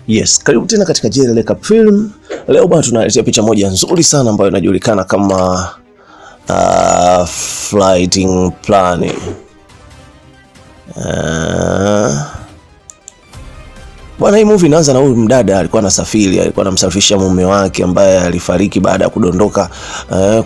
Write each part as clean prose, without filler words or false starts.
Yes, karibu tena katika Jerry Lake Film. Leo bwana tunaletea picha moja nzuri sana ambayo inajulikana kama flighting plan. Bwana, hii movie inaanza na huyu mdada alikuwa anamsafirisha mume wake ambaye alifariki baada ya kudondoka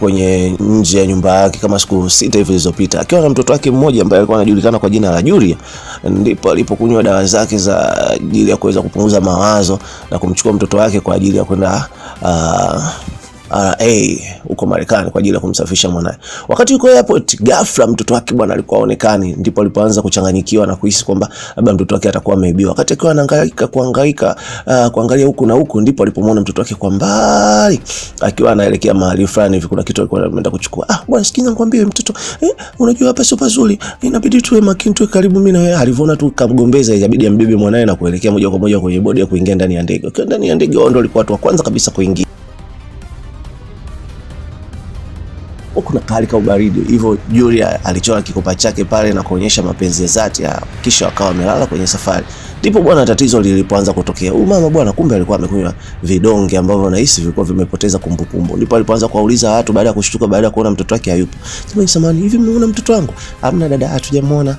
kwenye nje ya nyumba yake kama siku 6 hivi zilizopita, akiwa na mtoto wake mmoja ambaye alikuwa anajulikana kwa jina la Julia. Ndipo alipokunywa dawa zake za ajili ya kuweza kupunguza mawazo na kumchukua mtoto wake kwa ajili ya kwenda huko Marekani kwa ajili ya kumsafisha mwanae. Wakati yuko airport, ghafla mtoto wake bwana alikuwa haonekani, ndipo alipoanza kuchanganyikiwa na kuhisi kwamba labda mtoto wake atakuwa ameibiwa. Wakati akiwa anahangaika kuangalia huku na huku, ndipo alipomwona mtoto wake kwa mbali akiwa anaelekea mahali fulani hivi, kuna kitu alikuwa anaenda kuchukua. Bwana sikiza nikwambie mtoto, unajua hapa sio pazuri, inabidi tuwe makini, tuwe karibu mimi na wewe. Alivyoona tu kamgombeza, ikabidi ambebe mwanae na kuelekea moja kwa moja kwenye bodi ya kuingia ndani ya ndege. Kwa ndani ya ndege wao ndio walikuwa watu wa kwanza kabisa kuingia. Kuna kali ka ubaridi hivyo, Julia alichora kikopa chake pale na kuonyesha mapenzi ya dhati, kisha akawa amelala kwenye safari. Ndipo bwana tatizo lilipoanza kutokea. Huyu mama bwana kumbe alikuwa amekunywa vidonge ambavyo nahisi vilikuwa vimepoteza kumbukumbu. Ndipo alipoanza kuwauliza watu baada ya kushtuka, baada ya kuona mtoto wake hayupo. Jamani, samani, hivi mmeona mtoto wangu? Hamna dada, hatujamuona.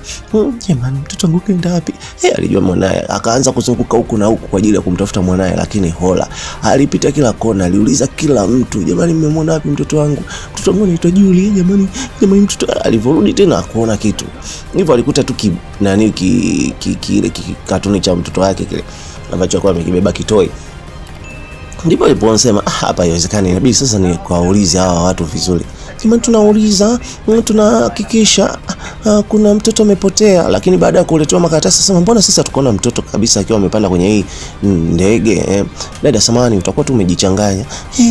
Jamani, mtoto wangu kaenda wapi? Alijua mwanae. Akaanza kuzunguka huku na huku kwa ajili ya kumtafuta mwanae, lakini hola. Alipita kila kona, aliuliza kila mtu, jamani, mmemwona wapi mtoto wangu? Mtoto wangu anaitwa Julia, jamani mtoto. Alivorudi tena kuona kitu hivyo, alikuta tu kile katuni cha mtoto wake kile ambacho alikuwa amekibeba kitoi. Ndipo aliposema hapa haiwezekani, inabidi sasa ni kuwaulize hawa watu vizuri. Jamani, tunauliza, tunahakikisha kuna mtoto amepotea. Lakini baada ya kuletewa makaratasi sasa, mbona sasa tukaona mtoto kabisa akiwa amepanda kwenye hii ndege? Dada samani, utakuwa tu umejichanganya.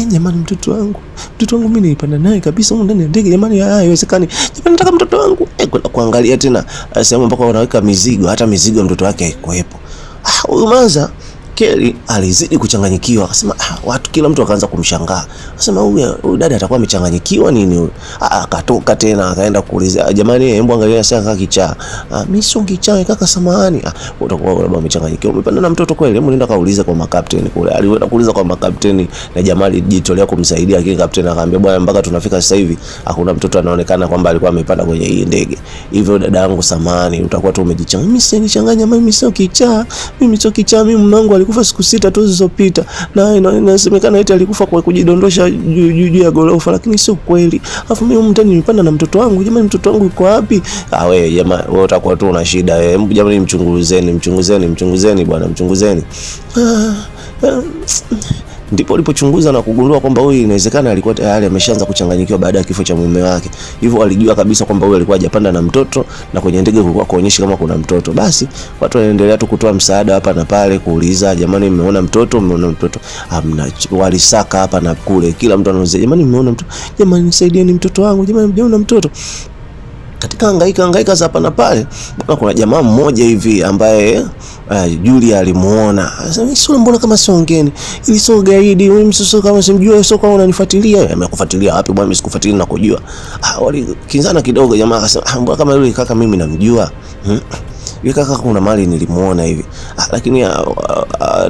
Jamani, mtoto wangu mimi nilipanda naye kabisa huko ndani ya ndege. Jamani, haiwezekani. Jamani, nataka mtoto wangu. Kuangalia tena sehemu ambako wanaweka mizigo, hata mizigo mtoto wake haikuepo. Huyu manza Kelly alizidi kuchanganyikiwa, akasema watu kila mtu akaanza kumshangaa. Akasema huyu dada atakuwa amechanganyikiwa nini huyu? Akatoka tena akaenda kuuliza, jamani, hebu angalia sasa kichaa. Mimi sio kichaa kaka, samahani. Utakuwa labda umechanganyikiwa, umepanda na mtoto kweli? Hebu nenda kauliza kwa makapteni kule. Alienda kuuliza kwa makapteni na jamaa alijitolea kumsaidia, lakini kapteni akamwambia, bwana, mpaka tunafika sasa hivi hakuna mtoto anaonekana kwamba alikuwa amepanda kwenye hii ndege. Hivyo dada yangu, samahani, utakuwa tu umejichanganya. Mimi si nichanganya, mimi sio kichaa. Mimi mmangu alikufa siku 6 tu zilizopita, na inasemekana eti alikufa kwa kujidondosha juu ya gorofa, lakini sio kweli. Alafu mimi mtani nilipanda na mtoto wangu. Jamani, mtoto wangu yuko wapi? Wewe jamani, wewe utakuwa tu una shida wewe. Jamani, mchunguzeni bwana, mchunguzeni. Ndipo alipochunguza na kugundua kwamba huyu inawezekana alikuwa tayari ameshaanza kuchanganyikiwa baada ya kifo cha mume wake. Hivyo walijua kabisa kwamba huyu alikuwa hajapanda na mtoto, na kwenye ndege kulikuwa kuonyesha kama kuna mtoto. Basi watu wanaendelea tu kutoa msaada hapa na pale, kuuliza, jamani, mmeona mtoto? Hamna. Walisaka hapa na kule, kila mtu anauliza, jamani, mmeona mtoto? Jamani, nisaidieni mtoto wangu, jamani, mmeona mtoto? Katika hangaika za hapa na pale, kuna jamaa mmoja hivi ambaye Julia alimuona. Sasa sio, mbona kama sio ngeni? Ili sio gaidi, huyu msoso kama simjua, sio kama unanifuatilia. Amekufuatilia wapi bwana? Mimi sikufuatilia na kujua. Walikinzana kidogo, jamaa akasema, mbona kama yule kaka mimi namjua. Yule kaka kuna mali nilimuona hivi. Lakini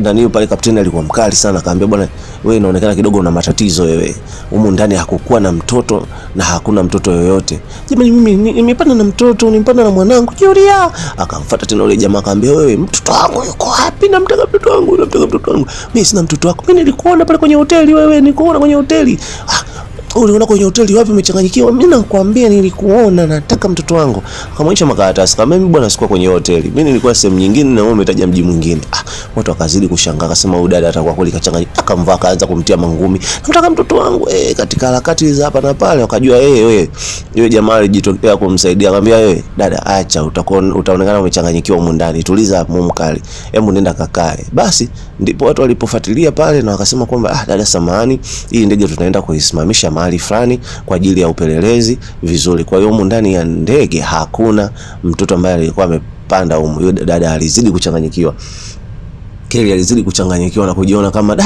Daniel pale kapteni alikuwa mkali sana, akaambia, bwana, wewe inaonekana kidogo una matatizo wewe. Humu ndani hakukuwa na mtoto na hakuna mtoto yoyote. Jamani, mimi nimepanda na mtoto, nimepanda na mwanangu Julia. Akamfuata tena yule jamaa, akaambia, wewe mtoto wangu yuko wapi? Namtaka mtoto wangu. Mimi sina mtoto wako. Mimi nilikuona pale kwenye hoteli wewe, nilikuona kwenye hoteli. Uliona kwenye hoteli wapi? Umechanganyikiwa. Mimi nakwambia nilikuona, nataka mtoto wangu. Akamwonyesha makaratasi, kama mimi bwana sikuwa kwenye hoteli, mimi nilikuwa sehemu nyingine na wewe umetaja mji mwingine. Watu wakazidi kushangaa, akasema huyu dada atakuwa kweli kachanganyika. Akamvaa, akaanza kumtia mangumi, nataka mtoto wangu. Katika harakati za hapa na pale wakajua wewe yule jamaa alijitokea kumsaidia, akamwambia, wewe dada, acha, utaonekana umechanganyikiwa huko ndani, tuliza mumu kali, hebu nenda kakae. Basi ndipo watu walipofuatilia pale na wakasema kwamba dada, samahani, hii ndege tunaenda kuisimamisha mahali fulani kwa ajili ya upelelezi vizuri. Kwa hiyo humu ndani ya ndege hakuna mtoto ambaye alikuwa amepanda humu. Yule dada alizidi kuchanganyikiwa. Kelly alizidi kuchanganyikiwa na kujiona kama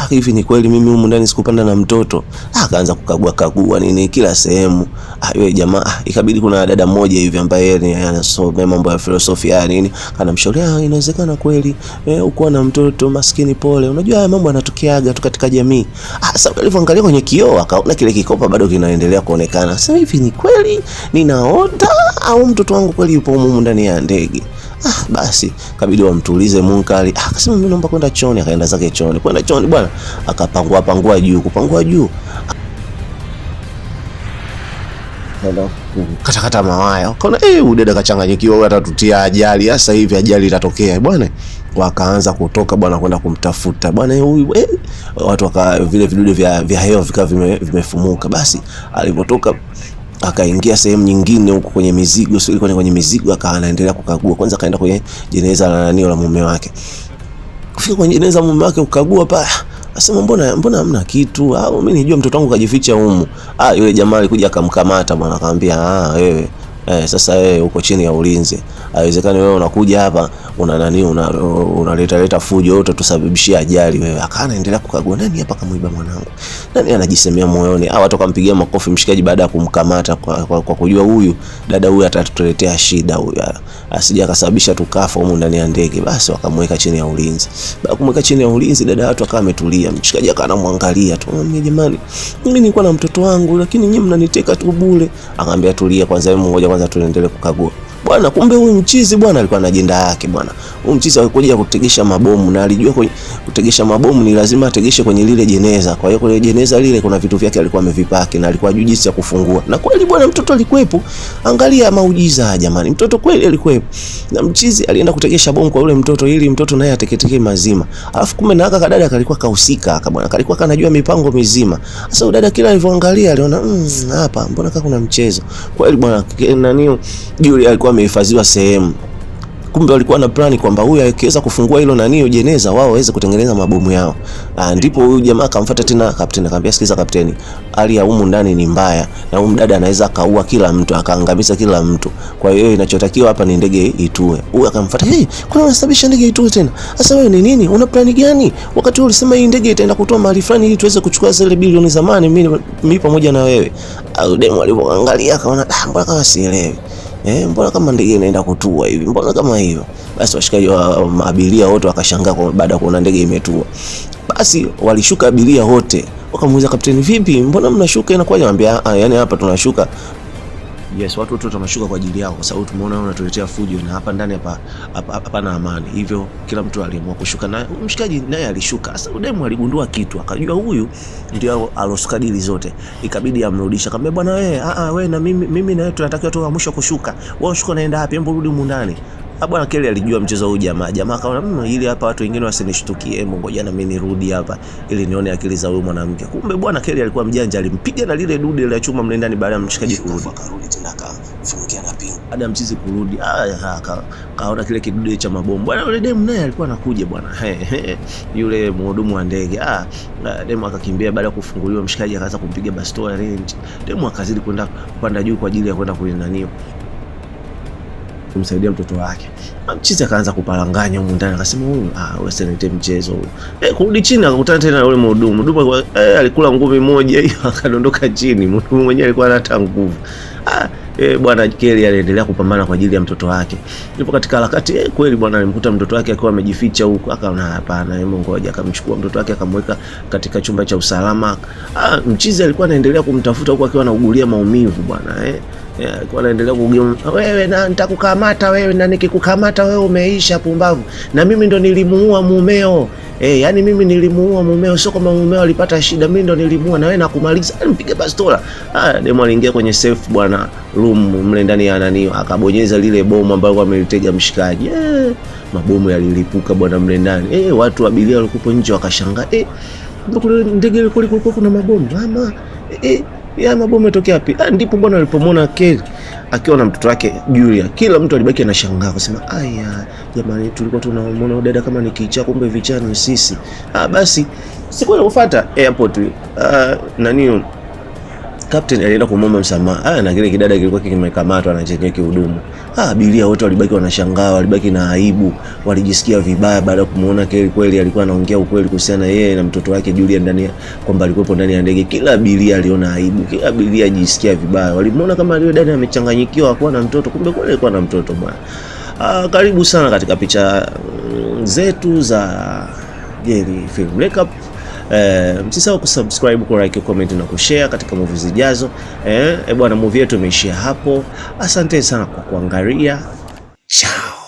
hivi ni kweli mimi humu ndani sikupanda na mtoto. Akaanza kukagua nini kila sehemu. Yule jamaa ikabidi kuna dada mmoja hivi ambaye yeye anasoma mambo ya filosofia nini, anamshauri inawezekana kweli uko na mtoto maskini, pole, unajua haya mambo yanatokeaga tu katika jamii. Sasa alipoangalia kwenye kioo akaona kile kikopa bado kinaendelea kuonekana. Sasa hivi ni kweli ninaota au mtoto wangu kweli yupo humu ndani ya ndege? Basi kabidi wamtulize Munkari. Akasema mimi naomba kwenda chooni. Akaenda zake chooni. Kwenda chooni bwana, akapangua juu, kupangua juu, kata mawaya. Akaona udada kachanganyikiwa, atatutia ajali. Sasa hivi ajali itatokea bwana. Wakaanza kutoka bwana kwenda kumtafuta bwana huyu. Watu vile vidude vya hewa vikawa vimefumuka. Basi alipotoka akaingia sehemu nyingine huko kwenye mizigo, sio kwenye mizigo, anaendelea kukagua. Kwanza kaenda kwenye jeneza la mume wake. Kufika kwenye jeneza la mume wake kukagua pa, asema mbona hamna kitu, au mimi nijua mtoto wangu kajificha humu. Yule jamaa alikuja akamkamata bwana, akamwambia wewe sasa wewe uko chini ya ulinzi. Haiwezekani wewe unakuja hapa unaleta fujo yote tusababishia ajali wewe. Akaendelea kukagua, nani hapa kamuiba mwanangu? Nani anajisemea moyoni? Watu wakampigia makofi mshikaji baada ya kumkamata kwa kujua huyu dada huyu atatuletea shida, huyu asije akasababisha tukafa humu ndani ya ndege. Basi wakamweka chini ya ulinzi. Baada ya kumweka chini ya ulinzi, dada watu akawa ametulia. Mshikaji akanamwangalia tu, mimi jamani, mimi nilikuwa na mtoto wangu lakini nyinyi mnaniteka tu bure. Akamwambia tulia kwanza, ngoja kwanza tuendelee kukagua. Bwana kumbe huyu mchizi bwana alikuwa na ajenda yake bwana. Huyu mchizi alikuja kutegesha mabomu na alijua kutegesha mabomu ni lazima ategeshe kwenye lile jeneza. Kwa hiyo kwenye jeneza lile kuna vitu vyake alikuwa amevipaki na alikuwa ajui jinsi ya kufungua. Na kweli bwana mtoto alikuwepo. Angalia maujiza jamani. Mtoto kweli alikuwepo. Na mchizi alienda kutegesha bomu kwa yule mtoto ili mtoto naye ateketeke mazima. Alafu kumbe na kadada kalikuwa kahusika bwana. Kalikuwa kanajua mipango mizima. Sasa dada kila alivyoangalia aliona hapa mbona kama kuna mchezo. Kweli bwana Julia alikuwa amehifadhiwa sehemu. Kumbe walikuwa na plani kwamba huyu akiweza kufungua hilo jeneza wao waweze kutengeneza mabomu yao. Ndipo huyu jamaa akamfuata tena kapteni, akamwambia sikiza kapteni, hali ya humu ndani ni mbaya na huyu mdada anaweza kaua kila mtu, akaangamiza kila mtu. Kwa hiyo inachotakiwa hapa ni ndege itue. Huyu akamfuata, kuna unasababisha ndege itue tena? Sasa wewe ni nini? Una plani gani? Wakati wewe ulisema hii ndege itaenda kutoa mahali fulani ili tuweze kuchukua zile bilioni zamani mimi pamoja na wewe. Demu alipoangalia akaona mbona kama sielewi. Mbona kama ndege inaenda kutua hivi? Mbona kama hiyo? Basi washikaji wa abiria wote wakashangaa baada ya kuona ndege imetua. Basi walishuka abiria wote. Wakamuuliza kapteni, vipi? Mbona mnashuka inakuwaje? Anambia yani hapa tunashuka. Yes, watu wote tunashuka kwa ajili yako kwa sababu tumeona wewe unatuletea fujo na hapa ndani hapa na amani. Hivyo kila mtu aliamua kushuka na mshikaji naye alishuka. Sasa udemu aligundua kitu, akajua huyu ndio alosukadili zote. Ikabidi amrudisha. Akamwambia bwana wewe na mimi na wewe tunatakiwa tu mwisho kushuka. Wewe ushuka naenda wapi? Hebu rudi humu ndani. Bwana Kelly alijua mchezo huu jamaa akaona ili hapa watu wengine wasinishtukie, ngoja na mimi nirudi hapa ili nione akili za huyu mwanamke. Kumbe bwana Kelly alikuwa mjanja, alimpiga na lile dude la chuma mle ndani baada ya mshikaji kurudi. Akarudi tena akafungia na pingu. Baada ya mchizi kurudi, kaona kile kidude cha mabomu. Bwana yule demu naye alikuwa anakuja bwana. Yule mhudumu wa ndege. Demu akakimbia baada ya kufunguliwa, mshikaji akaanza kumpiga bastola range. Demu akazidi kwenda kupanda juu kwa ajili ya kwenda kulinanio kumsaidia mtoto wake. Mchizi akaanza kupalanganya huko ndani, akasema huyu usilete mchezo huu. Kurudi chini akakutana tena na yule mhudumu. Alikula ngumi moja hiyo akadondoka chini. Mhudumu mwenyewe alikuwa hana nguvu. Bwana Kelly aliendelea kupambana kwa ajili ya mtoto wake. Ndipo katika harakati kweli bwana alimkuta mtoto wake akiwa amejificha huko. Akaona hapana, hebu ngoja, akamchukua mtoto wake akamweka katika chumba cha usalama. Mchizi alikuwa anaendelea kumtafuta huko akiwa anaugulia maumivu bwana alikuwa anaendelea kugeuka, wewe na nitakukamata wewe, na nikikukamata wewe umeisha pumbavu, na mimi ndo nilimuua mumeo. Yani mimi nilimuua mumeo, sio kama mumeo alipata shida, mimi ndo nilimuua na wewe nakumaliza. Mpige bastola. Demo aliingia kwenye safe bwana room mle ndani ya akabonyeza lile bomu ambalo amelitega mshikaji. Mabomu yalilipuka bwana mle ndani. Watu abiria walikuwa nje wakashangaa. Kule ndege ile kulikuwa kuna mabomu. Mama ya mabomu yatokea wapi? Ndipo bwana alipomwona Kelly akiwa na mtoto wake Julia. Kila mtu alibaki anashangaa kusema aya jamani, tulikuwa tunamuona dada kama ni kicha, kumbe vichana ni sisi. Basi siku iliyofuata airport Captain alienda kumwomba msamaha. Na kile kidada kilikuwa kimekamatwa na chenye kihudumu. Abiria wote walibaki wanashangaa, walibaki na aibu, walijisikia vibaya baada ya kumuona Kelly kweli alikuwa anaongea ukweli kuhusiana yeye na mtoto wake Julia ndani, kwamba alikuwa ndani ya ndege. Kila abiria aliona aibu, kila abiria ajisikia vibaya. Walimuona kama yule dada amechanganyikiwa, hakuwa na mtoto, kumbe kweli alikuwa na mtoto bwana. Karibu sana katika picha zetu za Jerry Film Recap. Msisahau kusubscribe, ku like, comment na kushare katika movie zijazo. Bwana, movie yetu imeishia hapo. Asante sana kwa kuangalia. Ciao.